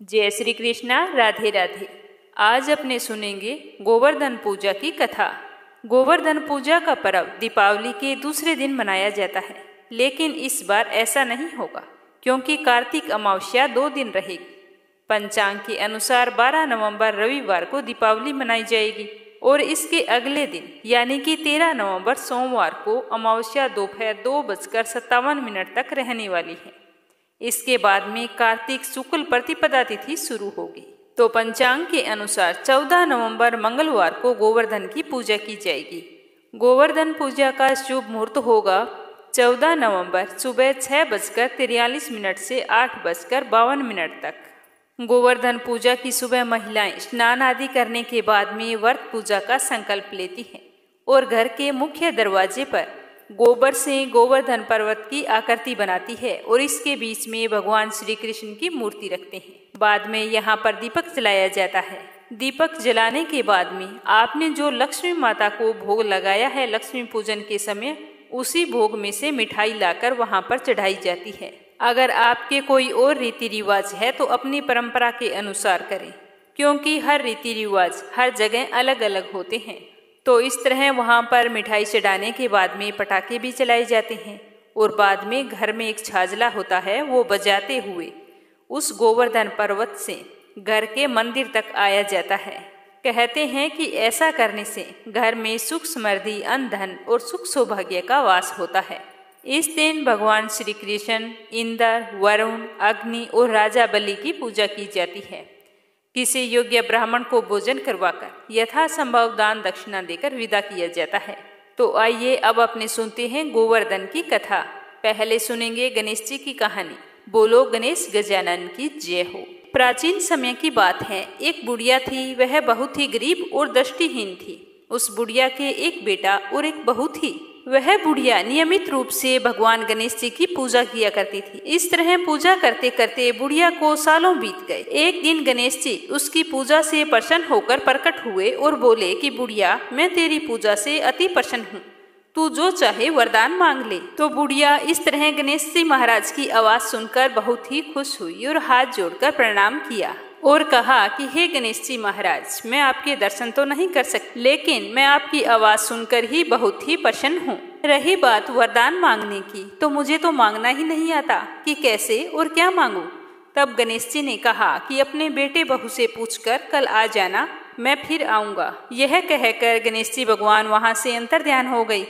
जय श्री कृष्णा। राधे राधे। आज अपने सुनेंगे गोवर्धन पूजा की कथा। गोवर्धन पूजा का पर्व दीपावली के दूसरे दिन मनाया जाता है, लेकिन इस बार ऐसा नहीं होगा क्योंकि कार्तिक अमावस्या 2 दिन रहेगी। पंचांग के अनुसार 12 नवंबर रविवार को दीपावली मनाई जाएगी और इसके अगले दिन यानी कि 13 नवंबर सोमवार को अमावस्या दोपहर 2:57 तक रहने वाली है। इसके बाद में कार्तिक शुक्ल प्रतिपदा तिथि शुरू होगी। तो पंचांग के अनुसार 14 नवंबर मंगलवार को गोवर्धन की पूजा की जाएगी। गोवर्धन पूजा का शुभ मुहूर्त होगा 14 नवंबर सुबह 6:43 से 8:52 तक। गोवर्धन पूजा की सुबह महिलाएं स्नान आदि करने के बाद में व्रत पूजा का संकल्प लेती हैं और घर के मुख्य दरवाजे पर गोबर से गोवर्धन पर्वत की आकृति बनाती है और इसके बीच में भगवान श्री कृष्ण की मूर्ति रखते हैं। बाद में यहाँ पर दीपक जलाया जाता है। दीपक जलाने के बाद में आपने जो लक्ष्मी माता को भोग लगाया है लक्ष्मी पूजन के समय, उसी भोग में से मिठाई लाकर वहाँ पर चढ़ाई जाती है। अगर आपके कोई और रीति रिवाज है तो अपनी परंपरा के अनुसार करें, क्योंकि हर रीति रिवाज हर जगह अलग अलग होते हैं। तो इस तरह वहाँ पर मिठाई चढ़ाने के बाद में पटाखे भी चलाए जाते हैं और बाद में घर में एक छाजला होता है, वो बजाते हुए उस गोवर्धन पर्वत से घर के मंदिर तक आया जाता है। कहते हैं कि ऐसा करने से घर में सुख समृद्धि, अन्न धन और सुख सौभाग्य का वास होता है। इस दिन भगवान श्री कृष्ण, इंद्र, वरुण, अग्नि और राजा बलि की पूजा की जाती है। किसी योग्य ब्राह्मण को भोजन करवाकर यथासंभव दान दक्षिणा देकर विदा किया जाता है। तो आइए अब अपने सुनते हैं गोवर्धन की कथा। पहले सुनेंगे गणेश जी की कहानी। बोलो गणेश गजानन की जय हो। प्राचीन समय की बात है, एक बुढ़िया थी। वह बहुत ही गरीब और दृष्टिहीन थी। उस बुढ़िया के एक बेटा और एक बहू थी। वह बुढ़िया नियमित रूप से भगवान गणेश जी की पूजा किया करती थी। इस तरह पूजा करते करते बुढ़िया को सालों बीत गए। एक दिन गणेश जी उसकी पूजा से प्रसन्न होकर प्रकट हुए और बोले कि बुढ़िया, मैं तेरी पूजा से अति प्रसन्न हूँ, तू जो चाहे वरदान मांग ले। तो बुढ़िया इस तरह गणेश जी महाराज की आवाज सुनकर बहुत ही खुश हुई और हाथ जोड़कर प्रणाम किया और कहा कि हे गणेश जी महाराज, मैं आपके दर्शन तो नहीं कर सकती, लेकिन मैं आपकी आवाज सुनकर ही बहुत ही प्रसन्न हूँ। रही बात वरदान मांगने की, तो मुझे तो मांगना ही नहीं आता कि कैसे और क्या मांगूं। तब गणेश जी ने कहा कि अपने बेटे बहू से पूछकर कल आ जाना, मैं फिर आऊंगा। यह कहकर गणेश जी भगवान वहां से अंतर्ध्यान हो गई।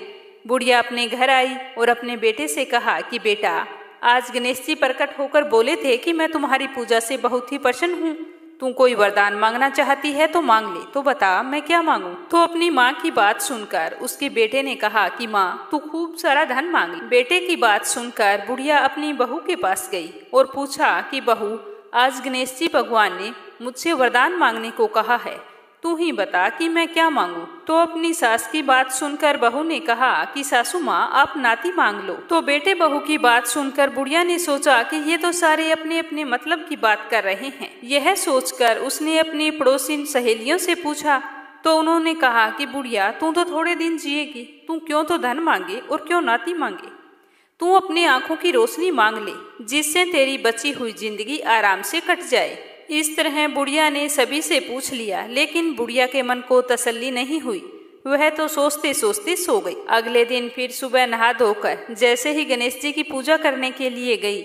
बुढ़िया अपने घर आई और अपने बेटे से कहा कि बेटा, आज गणेश जी प्रकट होकर बोले थे कि मैं तुम्हारी पूजा से बहुत ही प्रसन्न हूँ, तू कोई वरदान मांगना चाहती है तो मांग ले, तो बता मैं क्या मांगूं। तो अपनी माँ की बात सुनकर उसके बेटे ने कहा कि माँ, तू खूब सारा धन मांग ले। बेटे की बात सुनकर बुढ़िया अपनी बहू के पास गई और पूछा कि बहू, आज गणेश जी भगवान ने मुझसे वरदान मांगने को कहा है, तू ही बता कि मैं क्या मांगूं। तो अपनी सास की बात सुनकर बहू ने कहा कि सासू माँ, आप नाती मांग लो। तो बेटे बहू की बात सुनकर बुढ़िया ने सोचा कि ये तो सारे अपने अपने मतलब की बात कर रहे हैं। यह सोचकर उसने अपनी पड़ोसी सहेलियों से पूछा तो उन्होंने कहा कि बुढ़िया, तू तो थोड़े दिन जिएगी, तू क्यों तो धन मांगे और क्यों नाती मांगे। तू अपनी आंखों की रोशनी मांग ले, जिससे तेरी बची हुई जिंदगी आराम से कट जाए। इस तरह बुढ़िया ने सभी से पूछ लिया, लेकिन बुढ़िया के मन को तसल्ली नहीं हुई। वह तो सोचते सोचते सो गई। अगले दिन फिर सुबह नहा धोकर जैसे ही गणेश जी की पूजा करने के लिए गई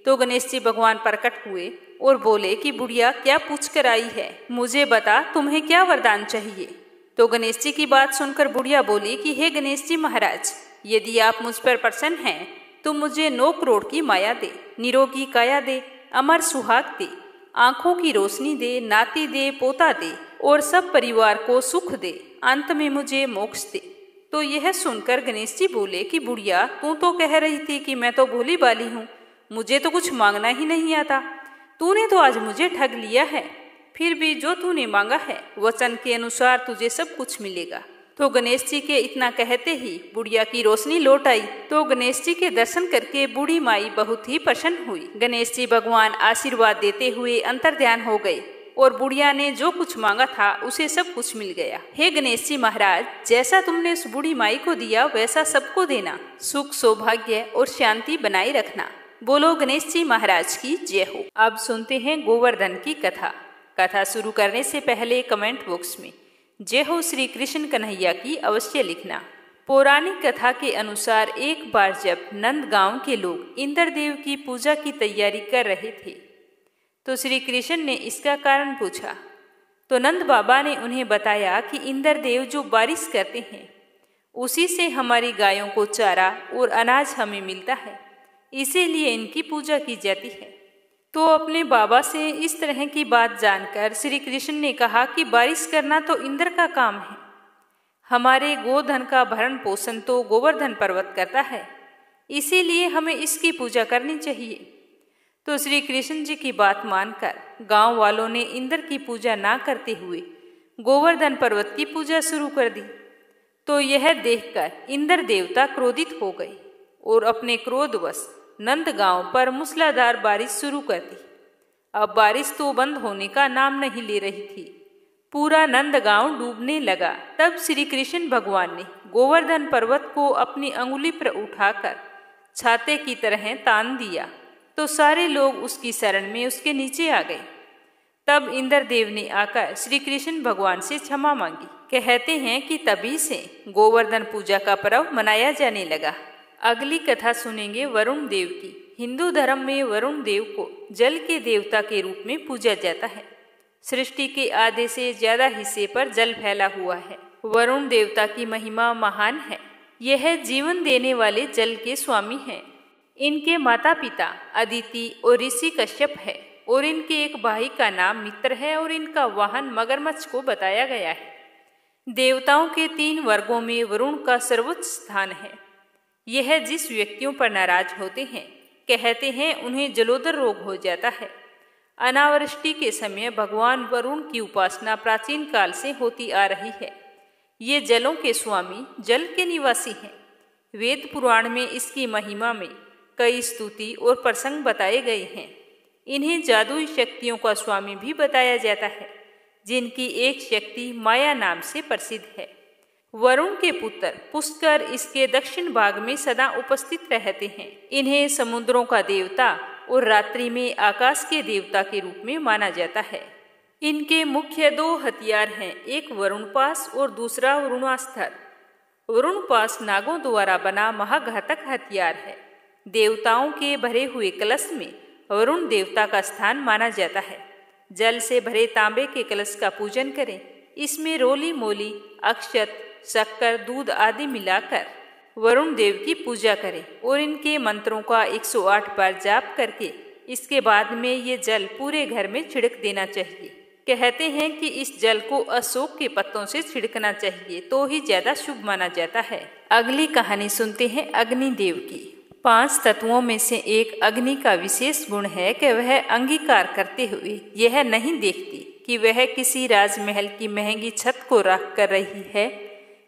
तो गणेश जी भगवान प्रकट हुए और बोले कि बुढ़िया, क्या पूछ कर आई है, मुझे बता तुम्हें क्या वरदान चाहिए। तो गणेश जी की बात सुनकर बुढ़िया बोली कि हे गणेश जी महाराज, यदि आप मुझ पर प्रसन्न हैं तो मुझे 9 करोड़ की माया दे, निरोगी काया दे, अमर सुहाग दे, आंखों की रोशनी दे, नाती दे, पोता दे और सब परिवार को सुख दे, अंत में मुझे मोक्ष दे। तो यह सुनकर गणेश जी बोले कि बुढ़िया, तू तो कह रही थी कि मैं तो भोली भाली हूँ, मुझे तो कुछ मांगना ही नहीं आता, तूने तो आज मुझे ठग लिया है। फिर भी जो तूने मांगा है वचन के अनुसार तुझे सब कुछ मिलेगा। तो गणेश जी के इतना कहते ही बुढ़िया की रोशनी लौट आई। तो गणेश जी के दर्शन करके बूढ़ी माई बहुत ही प्रसन्न हुई। गणेश जी भगवान आशीर्वाद देते हुए अंतर्ध्यान हो गए और बुढ़िया ने जो कुछ मांगा था उसे सब कुछ मिल गया। हे गणेश जी महाराज, जैसा तुमने उस बूढ़ी माई को दिया वैसा सबको देना, सुख सौभाग्य और शांति बनाए रखना। बोलो गणेश जी महाराज की जय हो। अब सुनते हैं गोवर्धन की कथा। कथा शुरू करने से पहले कमेंट बॉक्स में जय हो श्री कृष्ण कन्हैया की अवश्य लिखना। पौराणिक कथा के अनुसार एक बार जब नंद गांव के लोग इंद्रदेव की पूजा की तैयारी कर रहे थे तो श्री कृष्ण ने इसका कारण पूछा। तो नंद बाबा ने उन्हें बताया कि इंद्रदेव जो बारिश करते हैं उसी से हमारी गायों को चारा और अनाज हमें मिलता है, इसीलिए इनकी पूजा की जाती है। तो अपने बाबा से इस तरह की बात जानकर श्री कृष्ण ने कहा कि बारिश करना तो इंद्र का काम है, हमारे गोधन का भरण पोषण तो गोवर्धन पर्वत करता है, इसीलिए हमें इसकी पूजा करनी चाहिए। तो श्री कृष्ण जी की बात मानकर गांव वालों ने इंद्र की पूजा ना करते हुए गोवर्धन पर्वत की पूजा शुरू कर दी। तो यह देखकर इंद्र देवता क्रोधित हो गए और अपने क्रोधवश नंद गांव पर मूसलाधार बारिश शुरू कर दी। अब बारिश तो बंद होने का नाम नहीं ले रही थी, पूरा नंद गांव डूबने लगा। तब श्री कृष्ण भगवान ने गोवर्धन पर्वत को अपनी अंगुली पर उठाकर छाते की तरह तान दिया, तो सारे लोग उसकी शरण में उसके नीचे आ गए। तब इंद्रदेव ने आकर श्री कृष्ण भगवान से क्षमा मांगी। कहते हैं कि तभी से गोवर्धन पूजा का पर्व मनाया जाने लगा। अगली कथा सुनेंगे वरुण देव की। हिंदू धर्म में वरुण देव को जल के देवता के रूप में पूजा जाता है। सृष्टि के आधे से ज्यादा हिस्से पर जल फैला हुआ है। वरुण देवता की महिमा महान है। यह जीवन देने वाले जल के स्वामी हैं। इनके माता पिता अदिति और ऋषि कश्यप है और इनके एक भाई का नाम मित्र है और इनका वाहन मगरमच्छ को बताया गया है। देवताओं के 3 वर्गों में वरुण का सर्वोच्च स्थान है। यह जिस व्यक्तियों पर नाराज होते हैं, कहते हैं उन्हें जलोदर रोग हो जाता है। अनावृष्टि के समय भगवान वरुण की उपासना प्राचीन काल से होती आ रही है। ये जलों के स्वामी, जल के निवासी हैं। वेद पुराण में इसकी महिमा में कई स्तुति और प्रसंग बताए गए हैं। इन्हें जादुई शक्तियों का स्वामी भी बताया जाता है, जिनकी एक शक्ति माया नाम से प्रसिद्ध है। वरुण के पुत्र पुष्कर इसके दक्षिण भाग में सदा उपस्थित रहते हैं। इन्हें समुद्रों का देवता और रात्रि में आकाश के देवता के रूप में माना जाता है। इनके मुख्य 2 हथियार हैं, एक वरुणपाश और दूसरा वरुणास्त्र। वरुणपाश नागों द्वारा बना महाघातक हथियार है। देवताओं के भरे हुए कलश में वरुण देवता का स्थान माना जाता है। जल से भरे तांबे के कलश का पूजन करें। इसमें रोली मोली, अक्षत, शक्कर, दूध आदि मिलाकर वरुण देव की पूजा करें और इनके मंत्रों का 108 बार जाप करके इसके बाद में ये जल पूरे घर में छिड़क देना चाहिए। कहते हैं कि इस जल को अशोक के पत्तों से छिड़कना चाहिए, तो ही ज्यादा शुभ माना जाता है। अगली कहानी सुनते हैं अग्निदेव की। 5 तत्वों में से एक अग्नि का विशेष गुण है कि वह अंगीकार करते हुए यह नहीं देखती कि वह किसी राजमहल की महंगी छत को राख कर रही है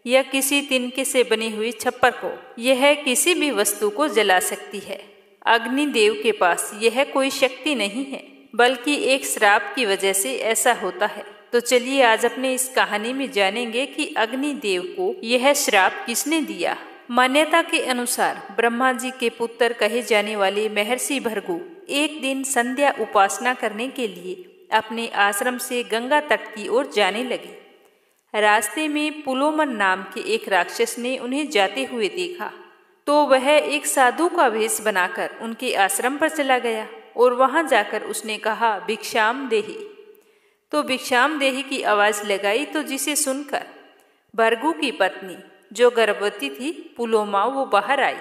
या किसी तिनके से बनी हुई छप्पर को। यह किसी भी वस्तु को जला सकती है। अग्निदेव के पास यह कोई शक्ति नहीं है, बल्कि एक श्राप की वजह से ऐसा होता है। तो चलिए आज अपने इस कहानी में जानेंगे कि अग्निदेव को यह श्राप किसने दिया। मान्यता के अनुसार ब्रह्मा जी के पुत्र कहे जाने वाले महर्षि भृगु एक दिन संध्या उपासना करने के लिए अपने आश्रम से गंगा तट की ओर जाने लगे। रास्ते में पुलोमन नाम के एक राक्षस ने उन्हें जाते हुए देखा, तो वह एक साधु का वेश बनाकर उनके आश्रम पर चला गया और वहां जाकर उसने कहा, भिक्षाम देहि। तो भिक्षाम देहि की आवाज लगाई, तो जिसे सुनकर भृगु की पत्नी जो गर्भवती थी पुलोमा, वो बाहर आई।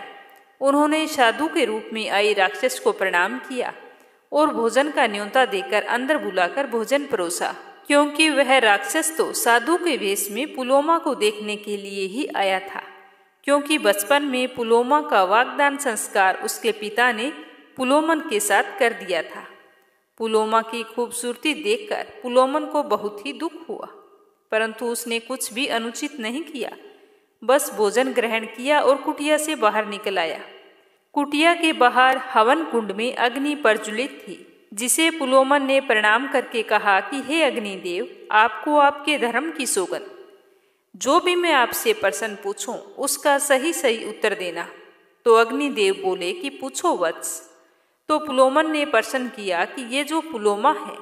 उन्होंने साधु के रूप में आई राक्षस को प्रणाम किया और भोजन का न्योता देकर अंदर बुलाकर भोजन परोसा, क्योंकि वह राक्षस तो साधु के वेश में पुलोमा को देखने के लिए ही आया था। क्योंकि बचपन में पुलोमा का वागदान संस्कार उसके पिता ने पुलोमन के साथ कर दिया था। पुलोमा की खूबसूरती देखकर पुलोमन को बहुत ही दुख हुआ, परंतु उसने कुछ भी अनुचित नहीं किया, बस भोजन ग्रहण किया और कुटिया से बाहर निकल आया। कुटिया के बाहर हवन कुंड में अग्नि प्रज्वलित थी, जिसे पुलोमन ने प्रणाम करके कहा कि हे अग्निदेव, आपको आपके धर्म की सौगंध, जो भी मैं आपसे प्रश्न पूछूं उसका सही सही उत्तर देना। तो अग्निदेव बोले कि पूछो वत्स। तो पुलोमन ने प्रश्न किया कि ये जो पुलोमा है,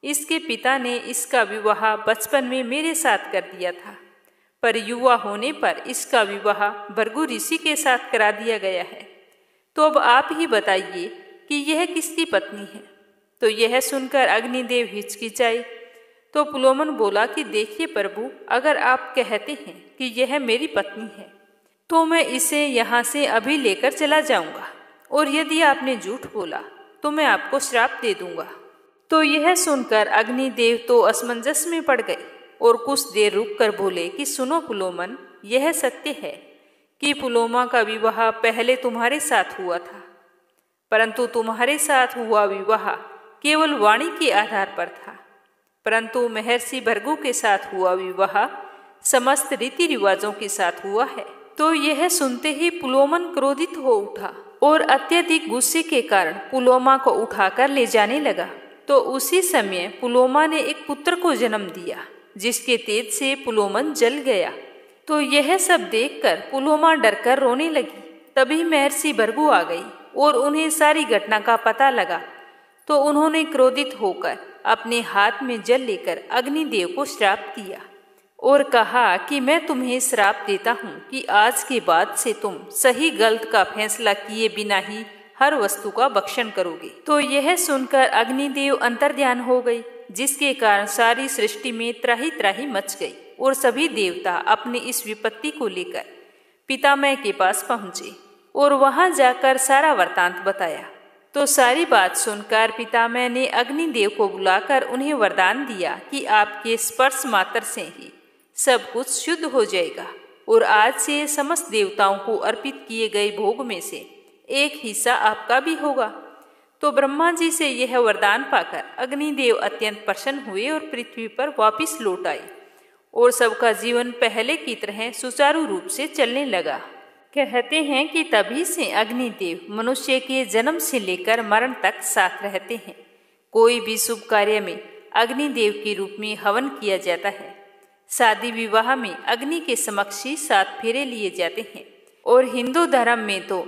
इसके पिता ने इसका विवाह बचपन में मेरे साथ कर दिया था, पर युवा होने पर इसका विवाह भृगु ऋषि के साथ करा दिया गया है। तो अब आप ही बताइए कि यह किसकी पत्नी है। तो यह सुनकर अग्निदेव हिचकिचाए। तो पुलोमन बोला कि देखिए प्रभु, अगर आप कहते हैं कि यह मेरी पत्नी है तो मैं इसे यहाँ से अभी लेकर चला जाऊंगा, और यदि आपने झूठ बोला तो मैं आपको श्राप दे दूंगा। तो यह सुनकर अग्निदेव तो असमंजस में पड़ गए और कुछ देर रुक कर बोले कि सुनो पुलोमन, यह सत्य है कि पुलोमा का विवाह पहले तुम्हारे साथ हुआ था, परंतु तुम्हारे साथ हुआ विवाह केवल वाणी के आधार पर था, परंतु महर्षि भृगु के साथ हुआ विवाह समस्त रीति रिवाजों के साथ हुआ है। तो यह सुनते ही पुलोमन क्रोधित हो उठा और अत्यधिक गुस्से के कारण पुलोमा को उठाकर ले जाने लगा। तो उसी समय पुलोमा ने एक पुत्र को जन्म दिया, जिसके तेज से पुलोमन जल गया। तो यह सब देखकर पुलोमा डरकर रोने लगी। तभी महर्षि भृगु आ गई और उन्हें सारी घटना का पता लगा। तो उन्होंने क्रोधित होकर अपने हाथ में जल लेकर अग्निदेव को श्राप दिया और कहा कि मैं तुम्हें श्राप देता हूँ कि आज के बाद से तुम सही गलत का फैसला किए बिना ही हर वस्तु का भक्षण करोगे। तो यह सुनकर अग्निदेव अंतर्ध्यान हो गई, जिसके कारण सारी सृष्टि में त्राही त्राही मच गई और सभी देवता अपनी इस विपत्ति को लेकर पितामह के पास पहुंचे और वहां जाकर सारा वृतांत बताया। तो सारी बात सुनकर पितामह ने अग्निदेव को बुलाकर उन्हें वरदान दिया कि आपके स्पर्श मात्र से ही सब कुछ शुद्ध हो जाएगा और आज से समस्त देवताओं को अर्पित किए गए भोग में से एक हिस्सा आपका भी होगा। तो ब्रह्मा जी से यह वरदान पाकर अग्निदेव अत्यंत प्रसन्न हुए और पृथ्वी पर वापस लौट आए और सबका जीवन पहले की तरह सुचारू रूप से चलने लगा। कहते हैं कि तभी से अग्निदेव मनुष्य के जन्म से लेकर मरण तक साथ रहते हैं। कोई भी शुभ कार्य में अग्निदेव के रूप में हवन किया जाता है। शादी विवाह में अग्नि के समक्ष ही 7 फेरे लिए जाते हैं और हिंदू धर्म में तो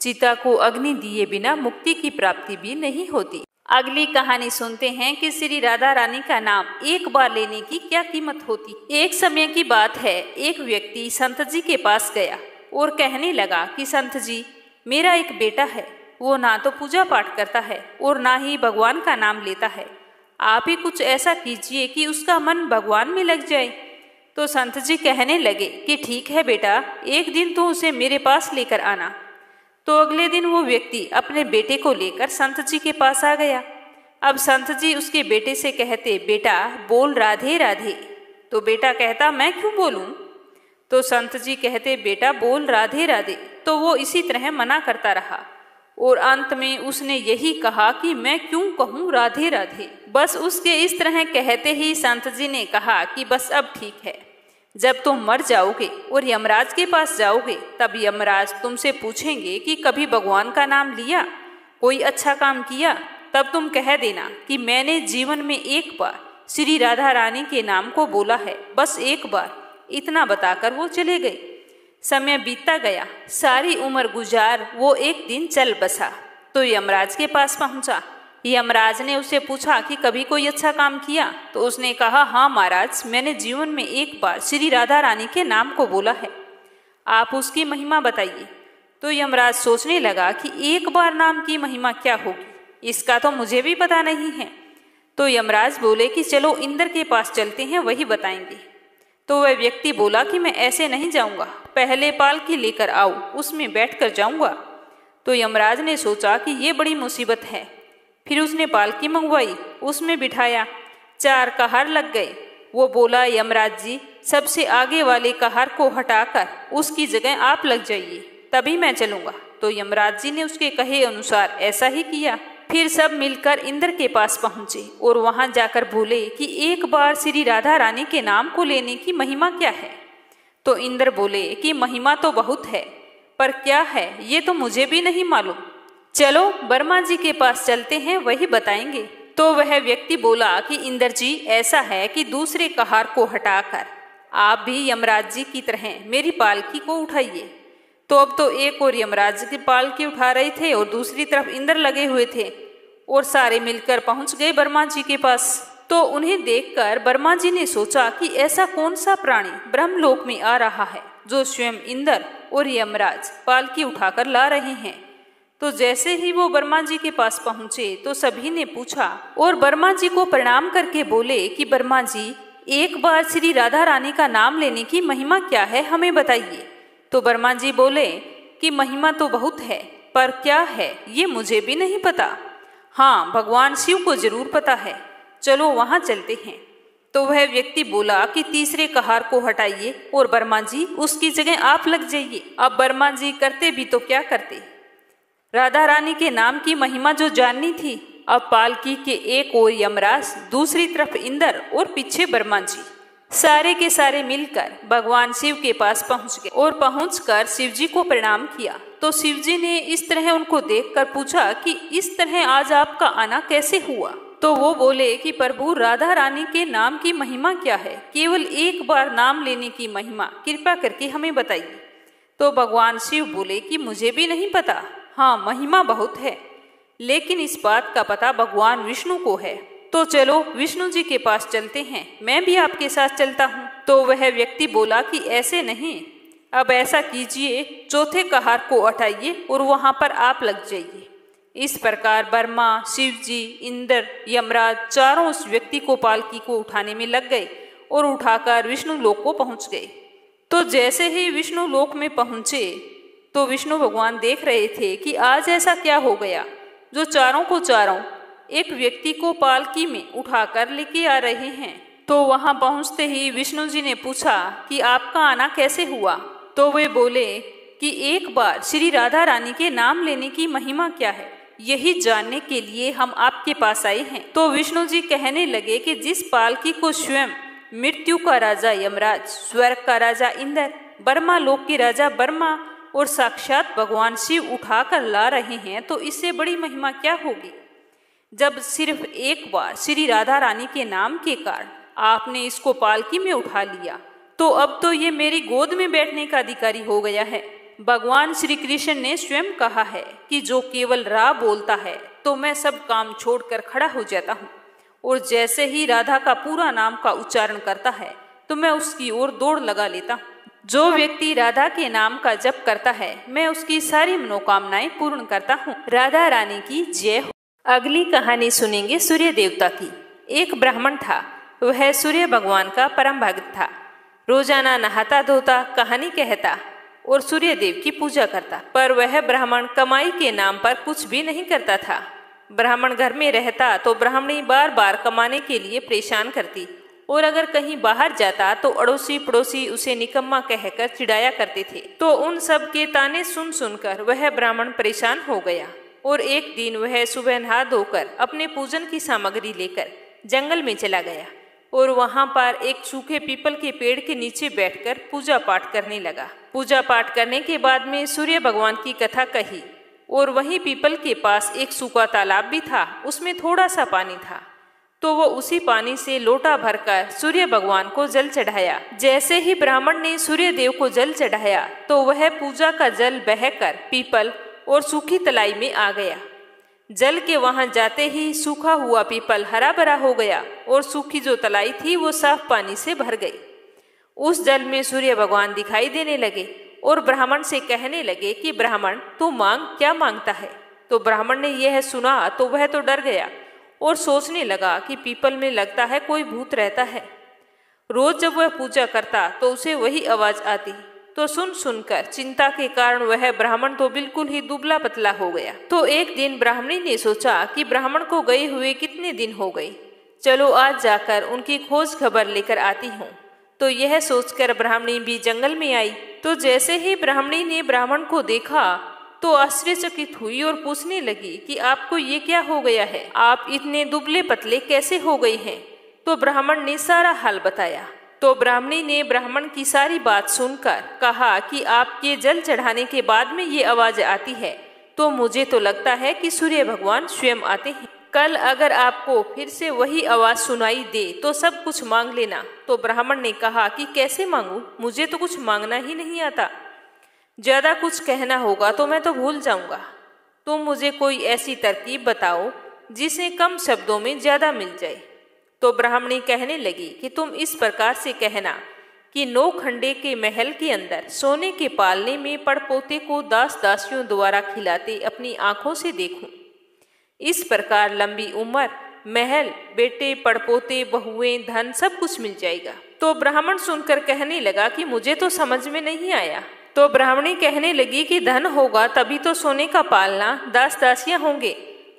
चिता को अग्नि दिए बिना मुक्ति की प्राप्ति भी नहीं होती। अगली कहानी सुनते हैं कि श्री राधा रानी का नाम एक बार लेने की क्या कीमत होती। एक समय की बात है, एक व्यक्ति संत जी के पास गया और कहने लगा कि संत जी, मेरा एक बेटा है, वो ना तो पूजा पाठ करता है और ना ही भगवान का नाम लेता है। आप ही कुछ ऐसा कीजिए कि उसका मन भगवान में लग जाए। तो संत जी कहने लगे कि ठीक है बेटा, एक दिन तो उसे मेरे पास लेकर आना। तो अगले दिन वो व्यक्ति अपने बेटे को लेकर संत जी के पास आ गया। अब संत जी उसके बेटे से कहते, बेटा बोल राधे राधे। तो बेटा कहता, मैं क्यों बोलूं? तो संत जी कहते, बेटा बोल राधे राधे। तो वो इसी तरह मना करता रहा और अंत में उसने यही कहा कि मैं क्यों कहूँ राधे राधे। बस उसके इस तरह कहते ही संत जी ने कहा कि बस अब ठीक है, जब तुम मर जाओगे और यमराज के पास जाओगे तब यमराज तुमसे पूछेंगे कि कभी भगवान का नाम लिया, कोई अच्छा काम किया, तब तुम कह देना कि मैंने जीवन में एक बार श्री राधा रानी के नाम को बोला है, बस एक बार। इतना बताकर वो चले गए। समय बीतता गया, सारी उम्र गुजार वो एक दिन चल बसा तो यमराज के पास पहुंचा। यमराज ने उससे पूछा कि कभी कोई अच्छा काम किया? तो उसने कहा, हाँ महाराज, मैंने जीवन में एक बार श्री राधा रानी के नाम को बोला है, आप उसकी महिमा बताइए। तो यमराज सोचने लगा कि एक बार नाम की महिमा क्या होगी, इसका तो मुझे भी पता नहीं है। तो यमराज बोले कि चलो इंद्र के पास चलते हैं, वही बताएंगे। तो वह व्यक्ति बोला कि मैं ऐसे नहीं जाऊंगा, पहले पालकी लेकर आओ, उसमें बैठकर जाऊंगा। तो यमराज ने सोचा कि ये बड़ी मुसीबत है। फिर उसने पालकी मंगवाई, उसमें बिठाया। 4 कहार लग गए। वो बोला, यमराज जी, सबसे आगे वाले कहार को हटाकर उसकी जगह आप लग जाइए, तभी मैं चलूंगा। तो यमराज जी ने उसके कहे अनुसार ऐसा ही किया। फिर सब मिलकर इंद्र के पास पहुंचे और वहां जाकर बोले कि एक बार श्री राधा रानी के नाम को लेने की महिमा क्या है? तो इंद्र बोले कि महिमा तो बहुत है, पर क्या है ये तो मुझे भी नहीं मालूम, चलो वर्मा जी के पास चलते हैं, वही बताएंगे। तो वह व्यक्ति बोला कि इंद्र जी, ऐसा है कि दूसरे कहार को हटाकर आप भी यमराज जी की तरह मेरी पालकी को उठाइए। तो अब तो एक और यमराज की पालकी उठा रहे थे और दूसरी तरफ इंद्र लगे हुए थे और सारे मिलकर पहुंच गए ब्रह्मा जी के पास। तो उन्हें देखकर ब्रह्मा जी ने सोचा कि ऐसा कौन सा प्राणी ब्रह्मलोक में आ रहा है जो स्वयं इंद्र और यमराज पालकी उठाकर ला रहे हैं। तो जैसे ही वो ब्रह्मा जी के पास पहुंचे तो सभी ने पूछा और ब्रह्मा जी को प्रणाम करके बोले कि ब्रह्मा जी, एक बार श्री राधा रानी का नाम लेने की महिमा क्या है, हमें बताइए। तो ब्रह्मा जी बोले कि महिमा तो बहुत है, पर क्या है ये मुझे भी नहीं पता। हाँ, भगवान शिव को जरूर पता है, चलो वहां चलते हैं। तो वह व्यक्ति बोला कि तीसरे कहार को हटाइए और ब्रह्मा जी उसकी जगह आप लग जाइए। अब ब्रह्मा जी करते भी तो क्या करते, राधा रानी के नाम की महिमा जो जाननी थी। अब पालकी के एक ओर यमराज, दूसरी तरफ इंद्र और पीछे ब्रह्मा जी, सारे के सारे मिलकर भगवान शिव के पास पहुंच गए और पहुंचकर शिव जी को प्रणाम किया। तो शिव जी ने इस तरह उनको देखकर पूछा कि इस तरह आज आपका आना कैसे हुआ। तो वो बोले कि प्रभु, राधा रानी के नाम की महिमा क्या है, केवल एक बार नाम लेने की महिमा, कृपा करके हमें बताइए। तो भगवान शिव बोले कि मुझे भी नहीं पता, हाँ महिमा बहुत है, लेकिन इस बात का पता भगवान विष्णु को है। तो चलो विष्णु जी के पास चलते हैं, मैं भी आपके साथ चलता हूँ। तो वह व्यक्ति बोला कि ऐसे नहीं, अब ऐसा कीजिए, चौथे कहार को हटाइए और वहां पर आप लग जाइए। इस प्रकार ब्रह्मा, शिव जी, इंद्र, यमराज चारों उस व्यक्ति को पालकी को उठाने में लग गए और उठाकर विष्णु लोक को पहुंच गए। तो जैसे ही विष्णु लोक में पहुंचे तो विष्णु भगवान देख रहे थे कि आज ऐसा क्या हो गया जो चारों को चारों एक व्यक्ति को पालकी में उठाकर लेके आ रहे हैं। तो वहां पहुंचते ही विष्णु जी ने पूछा कि आपका आना कैसे हुआ। तो वे बोले कि एक बार श्री राधा रानी के नाम लेने की महिमा क्या है, यही जानने के लिए हम आपके पास आए हैं। तो विष्णु जी कहने लगे कि जिस पालकी को स्वयं मृत्यु का राजा यमराज, स्वर्ग का राजा इंद्र, ब्रह्मा लोक के राजा ब्रह्मा और साक्षात भगवान शिव उठाकर ला रहे हैं, तो इससे बड़ी महिमा क्या होगी। जब सिर्फ एक बार श्री राधा रानी के नाम के कारण आपने इसको पालकी में उठा लिया, तो अब तो ये मेरी गोद में बैठने का अधिकारी हो गया है। भगवान श्री कृष्ण ने स्वयं कहा है कि जो केवल रा बोलता है तो मैं सब काम छोड़कर खड़ा हो जाता हूँ, और जैसे ही राधा का पूरा नाम का उच्चारण करता है तो मैं उसकी ओर दौड़ लगा लेता हूँ। जो व्यक्ति राधा के नाम का जप करता है, मैं उसकी सारी मनोकामनाएं पूर्ण करता हूँ। राधा रानी की जय हो। अगली कहानी सुनेंगे सूर्य देवता की। एक ब्राह्मण था, वह सूर्य भगवान का परम भक्त था। रोजाना नहाता धोता, कहानी कहता और सूर्य देव की पूजा करता। पर वह ब्राह्मण कमाई के नाम पर कुछ भी नहीं करता था। ब्राह्मण घर में रहता तो ब्राह्मणी बार बार कमाने के लिए परेशान करती, और अगर कहीं बाहर जाता तो अड़ोसी पड़ोसी उसे निकम्मा कहकर चिढ़ाया करते थे। तो उन सब के ताने सुन सुनकर वह ब्राह्मण परेशान हो गया, और एक दिन वह सुबह नहा धोकर अपने पूजन की सामग्री लेकर जंगल में चला गया और वहां पर एक सूखे पीपल के पेड़ के नीचे बैठकर पूजा पाठ करने लगा। पूजा पाठ करने के बाद में सूर्य भगवान की कथा कही, और वहीं पीपल के पास एक सूखा तालाब भी था, उसमें थोड़ा सा पानी था। तो वो उसी पानी से लोटा भरकर सूर्य भगवान को जल चढ़ाया। जैसे ही ब्राह्मण ने सूर्य देव को जल चढ़ाया तो वह पूजा का जल बहकर पीपल और सूखी तलाई में आ गया। जल के वहां जाते ही सूखा हुआ पीपल हरा भरा हो गया और सूखी जो तलाई थी वो साफ पानी से भर गई। उस जल में सूर्य भगवान दिखाई देने लगे और ब्राह्मण से कहने लगे कि ब्राह्मण, तू मांग, क्या मांगता है। तो ब्राह्मण ने यह सुना तो वह तो डर गया और सोचने लगा कि पीपल में लगता है कोई भूत रहता है। रोज जब वह पूजा करता तो उसे वही आवाज आती। तो सुन सुनकर चिंता के कारण वह ब्राह्मण तो बिल्कुल ही दुबला पतला हो गया। तो एक दिन ब्राह्मणी ने सोचा कि ब्राह्मण को गए हुए कितने दिन हो गए, चलो आज जाकर उनकी खोज खबर लेकर आती हूँ। तो यह सोचकर ब्राह्मणी भी जंगल में आई। तो जैसे ही ब्राह्मणी ने ब्राह्मण को देखा तो आश्चर्यचकित हुई और पूछने लगी कि आपको ये क्या हो गया है, आप इतने दुबले पतले कैसे हो गए हैं। तो ब्राह्मण ने सारा हाल बताया। तो ब्राह्मणी ने ब्राह्मण की सारी बात सुनकर कहा कि आपके जल चढ़ाने के बाद में ये आवाज आती है, तो मुझे तो लगता है कि सूर्य भगवान स्वयं आते हैं। कल अगर आपको फिर से वही आवाज सुनाई दे तो सब कुछ मांग लेना। तो ब्राह्मण ने कहा कि कैसे मांगू, मुझे तो कुछ मांगना ही नहीं आता। ज़्यादा कुछ कहना होगा तो मैं तो भूल जाऊंगा। तुम मुझे कोई ऐसी तरकीब बताओ जिसे कम शब्दों में ज़्यादा मिल जाए। तो ब्राह्मणी कहने लगी कि तुम इस प्रकार से कहना कि नौखंडे के महल के अंदर सोने के पालने में पड़पोते को दास दासियों द्वारा खिलाते अपनी आंखों से देखूं। इस प्रकार लंबी उम्र, महल, बेटे, पड़पोते, बहुएं, धन सब कुछ मिल जाएगा। तो ब्राह्मण सुनकर कहने लगा कि मुझे तो समझ में नहीं आया। तो ब्राह्मणी कहने लगी कि धन होगा तभी तो सोने का पालना, दास दासियां होंगे,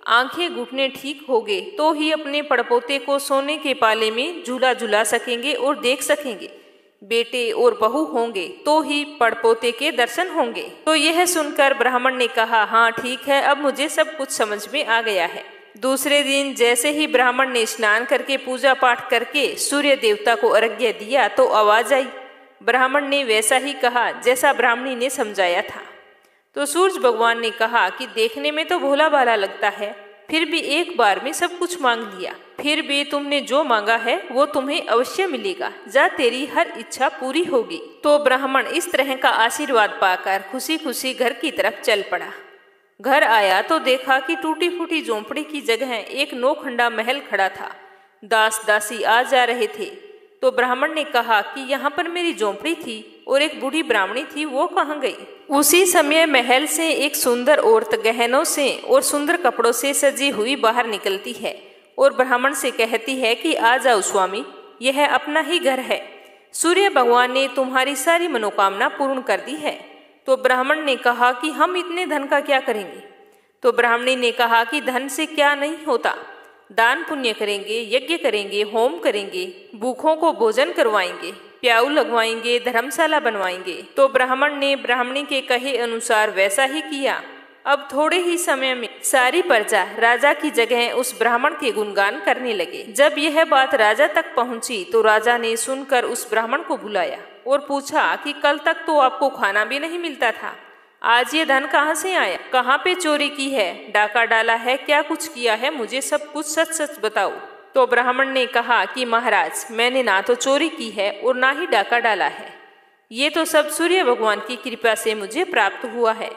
आंखें घुटने ठीक होंगे तो ही अपने पड़पोते को सोने के पाले में झूला झुला सकेंगे और देख सकेंगे। बेटे और बहू होंगे तो ही पड़पोते के दर्शन होंगे। तो यह सुनकर ब्राह्मण ने कहा, हाँ ठीक है, अब मुझे सब कुछ समझ में आ गया है। दूसरे दिन जैसे ही ब्राह्मण ने स्नान करके पूजा पाठ करके सूर्य देवता को अर्घ्य दिया तो आवाज आई। ब्राह्मण ने वैसा ही कहा जैसा ब्राह्मणी ने समझाया था। तो सूर्य भगवान ने कहा कि देखने में तो भोला भाला लगता है, फिर भी एक बार में सब कुछ मांग लिया। फिर भी तुमने जो मांगा है वो तुम्हें अवश्य मिलेगा। जा, तेरी हर इच्छा पूरी होगी। तो ब्राह्मण इस तरह का आशीर्वाद पाकर खुशी खुशी घर की तरफ चल पड़ा। घर आया तो देखा कि टूटी फूटी झोंपड़ी की जगह एक नौखंडा महल खड़ा था। दास दासी आ जा रहे थे। तो ब्राह्मण ने कहा कि यहाँ पर मेरी झोंपड़ी थी और एक बूढ़ी ब्राह्मणी थी, वो कहाँ गई? उसी समय महल से एक सुंदर औरत गहनों से और सुंदर कपड़ों से सजी हुई बाहर निकलती है और ब्राह्मण से कहती है कि आ जाओ स्वामी, यह अपना ही घर है। सूर्य भगवान ने तुम्हारी सारी मनोकामना पूर्ण कर दी है। तो ब्राह्मण ने कहा कि हम इतने धन का क्या करेंगे? तो ब्राह्मणी ने कहा कि धन से क्या नहीं होता, दान पुण्य करेंगे, यज्ञ करेंगे, होम करेंगे, भूखों को भोजन करवाएंगे, प्याऊ लगवाएंगे, धर्मशाला बनवाएंगे। तो ब्राह्मण ने ब्राह्मणी के कहे अनुसार वैसा ही किया। अब थोड़े ही समय में सारी प्रजा राजा की जगह उस ब्राह्मण के गुणगान करने लगे। जब यह बात राजा तक पहुंची तो राजा ने सुनकर उस ब्राह्मण को बुलाया और पूछा कि कल तक तो आपको खाना भी नहीं मिलता था, आज ये धन कहाँ से आया? कहाँ पे चोरी की है, डाका डाला है, क्या कुछ किया है? मुझे सब कुछ सच सच बताओ। तो ब्राह्मण ने कहा कि महाराज, मैंने ना तो चोरी की है और ना ही डाका डाला है, ये तो सब सूर्य भगवान की कृपा से मुझे प्राप्त हुआ है।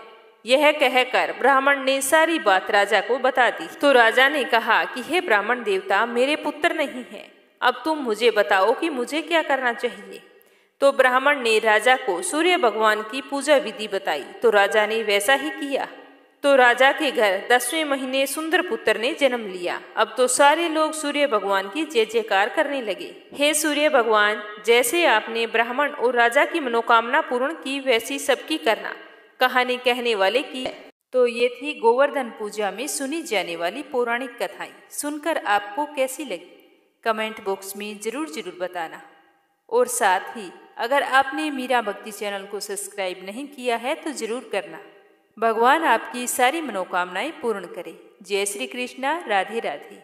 यह कहकर ब्राह्मण ने सारी बात राजा को बता दी। तो राजा ने कहा कि हे ब्राह्मण देवता, मेरे पुत्र नहीं है, अब तुम मुझे बताओ कि मुझे क्या करना चाहिए। तो ब्राह्मण ने राजा को सूर्य भगवान की पूजा विधि बताई। तो राजा ने वैसा ही किया। तो राजा के घर 10वें महीने सुंदर पुत्र ने जन्म लिया। अब तो सारे लोग सूर्य भगवान की जय जयकार करने लगे। हे सूर्य भगवान, जैसे आपने ब्राह्मण और राजा की मनोकामना पूर्ण की वैसी सबकी करना, कहानी कहने वाले की। तो ये थी गोवर्धन पूजा में सुनी जाने वाली पौराणिक कथाएं। सुनकर आपको कैसी लगी कमेंट बॉक्स में जरूर बताना। और साथ ही अगर आपने मीरा भक्ति चैनल को सब्सक्राइब नहीं किया है तो जरूर करना। भगवान आपकी सारी मनोकामनाएं पूर्ण करे। जय श्री कृष्णा। राधे राधे।